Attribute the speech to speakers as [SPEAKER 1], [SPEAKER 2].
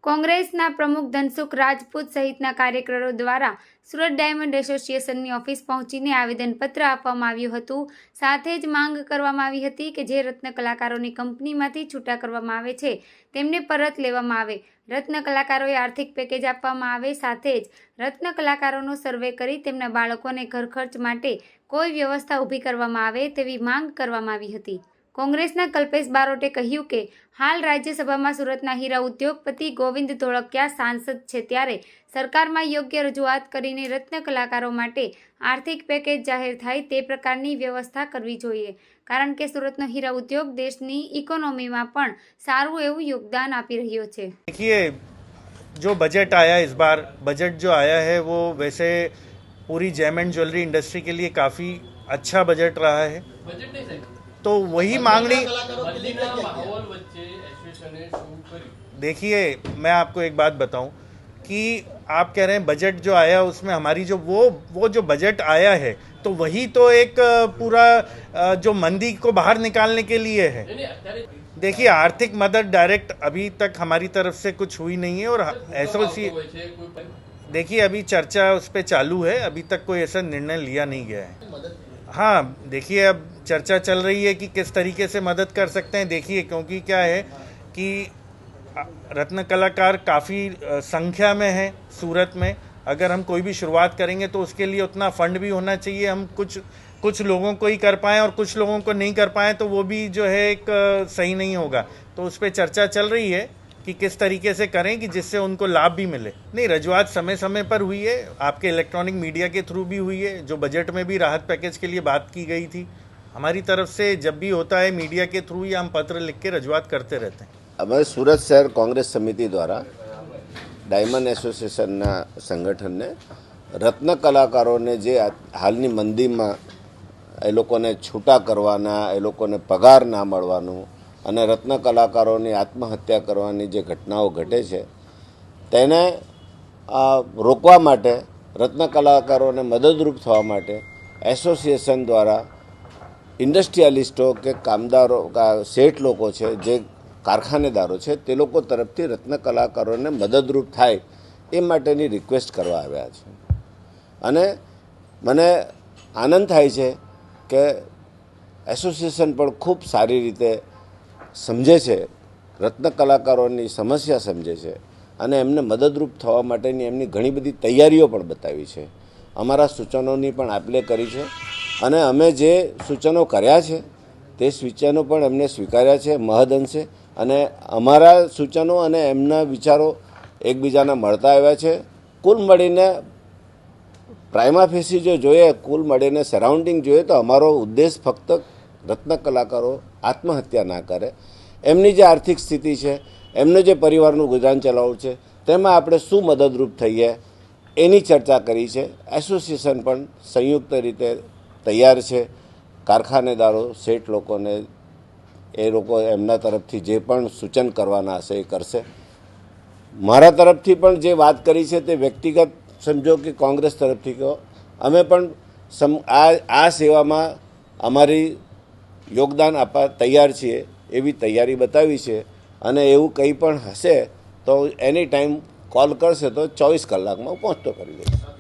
[SPEAKER 1] કોંગ્રેસના પ્રમુખ ધનસુખ રાજપૂત સહિતના કાર્યકરો દ્વારા સુરત ડાયમંડ એસોસિએશનની ઓફિસ પહોંચીને આવેદનપત્ર આપવામાં આવ્યું હતું। સાથે જ માંગ કરવામાં આવી હતી કે જે રત્ન કલાકારોની કંપનીમાંથી છૂટા કરવામાં આવે છે તેમને પરત લેવામાં આવે, રત્ન કલાકારોએ આર્થિક પેકેજ આપવામાં આવે, સાથે જ રત્ન કલાકારોનો સર્વે કરી તેમના બાળકોને ઘર ખર્ચ માટે કોઈ વ્યવસ્થા ઊભી કરવામાં આવે તેવી માંગ કરવામાં આવી હતી। કોંગ્રેસના કલ્પેશ બારોટે કહ્યું કે હાલ રાજ્યસભામાં સુરતના હીરા ઉદ્યોગપતિ ગોવિંદ ધોળકિયા સાંસદ છે, ત્યારે સરકારમાં યોગ્ય રજૂઆત કરીને રત્ન કલાકારો માટે આર્થિક પેકેજ જાહેર થાય તે પ્રકારની વ્યવસ્થા કરવી જોઈએ, કારણ કે સુરતનો હીરા ઉદ્યોગ દેશની ઇકોનોમીમાં પણ સારું એવું યોગદાન આપી રહ્યો છે।
[SPEAKER 2] देखिए, जो बजट आया इस बार, बजट जो आया है वो वैसे पूरी जेम एंड ज्वेलरी इंडस्ट्री के लिए काफ़ी अच्छा बजट रहा है। तो वही मांगनी, देखिए मैं आपको एक बात बताऊं कि आप कह रहे हैं बजट जो आया उसमें हमारी जो वो जो बजट आया है तो वही तो एक पूरा जो मंदी को बाहर निकालने के लिए है। देखिए, आर्थिक मदद डायरेक्ट अभी तक हमारी तरफ से कुछ हुई नहीं है और देखिए अभी चर्चा उस पर चालू है, अभी तक कोई ऐसा निर्णय लिया नहीं गया है। हाँ, देखिए अब चर्चा चल रही है कि किस तरीके से मदद कर सकते हैं। देखिए, क्योंकि क्या है कि रत्न कलाकार काफ़ी संख्या में है सूरत में, अगर हम कोई भी शुरुआत करेंगे तो उसके लिए उतना फंड भी होना चाहिए। हम कुछ लोगों को ही कर पाएँ और कुछ लोगों को नहीं कर पाएँ तो वो भी जो है एक सही नहीं होगा। तो उस पर चर्चा चल रही है कि किस तरीके से करें कि जिससे उनको लाभ भी मिले। नहीं, रजूआत समय समय पर हुई है, आपके इलेक्ट्रॉनिक मीडिया के थ्रू भी हुई है, जो बजट में भी राहत पैकेज के लिए बात की गई थी। हमारी तरफ से जब भी होता है मीडिया के थ्रू या हम पत्र लिख के रजूआत करते रहते हैं।
[SPEAKER 3] हमारे सूरत शहर कांग्रेस समिति द्वारा डायमंड एसोसिएशनના સંગઠનને રત્ન કલાકારોને જે હાલની મંદીમાં એ લોકોને છૂટા કરવાના, એ લોકોને પગાર ના મળવાનું અને રત્ન કલાકારોની આત્મહત્યા કરવાની જે ઘટનાઓ ઘટે છે તેને રોકવા માટે, રત્ન કલાકારોને મદદરૂપ થવા માટે એસોસિએશન દ્વારા ઇન્ડસ્ટ્રીયાલિસ્ટો કે કામદારો, શેઠ લોકો છે, જે કારખાનેદારો છે, તે લોકો તરફથી રત્ન કલાકારોને મદદરૂપ થાય એ માટેની રિક્વેસ્ટ કરવા આવ્યા છે। અને મને આનંદ થાય છે કે એસોસિએશન પણ ખૂબ સારી રીતે સમજે છે, રત્ન કલાકારોની સમસ્યા સમજે છે અને એમને મદદરૂપ થવા માટેની એમની ઘણી બધી તૈયારીઓ પણ બતાવી છે। અમારા સૂચનોની પણ આપલે કરી છે અને અમે જે સૂચનો કર્યા છે તે સૂચનો પણ એમને સ્વીકાર્યા છે મહદઅંશે, અને અમારા સૂચનો અને એમના વિચારો એકબીજાના મળતા આવ્યા છે। કુલ મળીને પ્રાઇમા ફેસી જો જોઈએ, કુલ મળીને સરાઉન્ડિંગ જોઈએ તો અમારો ઉદ્દેશ ફક્ત રત્ન કલાકારો આત્મહત્યા ના કરે, એમની જે આર્થિક સ્થિતિ છે, એમને જે પરિવારનું ગુજરાન ચલાવવું છે તેમાં આપણે શું મદદરૂપ થઈએ એની ચર્ચા કરી છે। એસોસિએશન પણ સંયુક્ત રીતે તૈયાર છે। કારખાનેદારો, શેઠ લોકોને એ લોકો એમના તરફથી જે પણ સૂચન કરવાના હશે એ કરશે। મારા તરફથી પણ જે વાત કરી છે તે વ્યક્તિગત સમજો કે કોંગ્રેસ તરફથી કહો, અમે પણ આ સેવામાં અમારી યોગદાન આપવા તૈયાર છીએ એવી તૈયારી બતાવી છે। અને એવું કંઈ પણ હશે તો એની ટાઈમ કોલ કરશે તો 24 કલાકમાં પહોંચતો કરી દઈશ।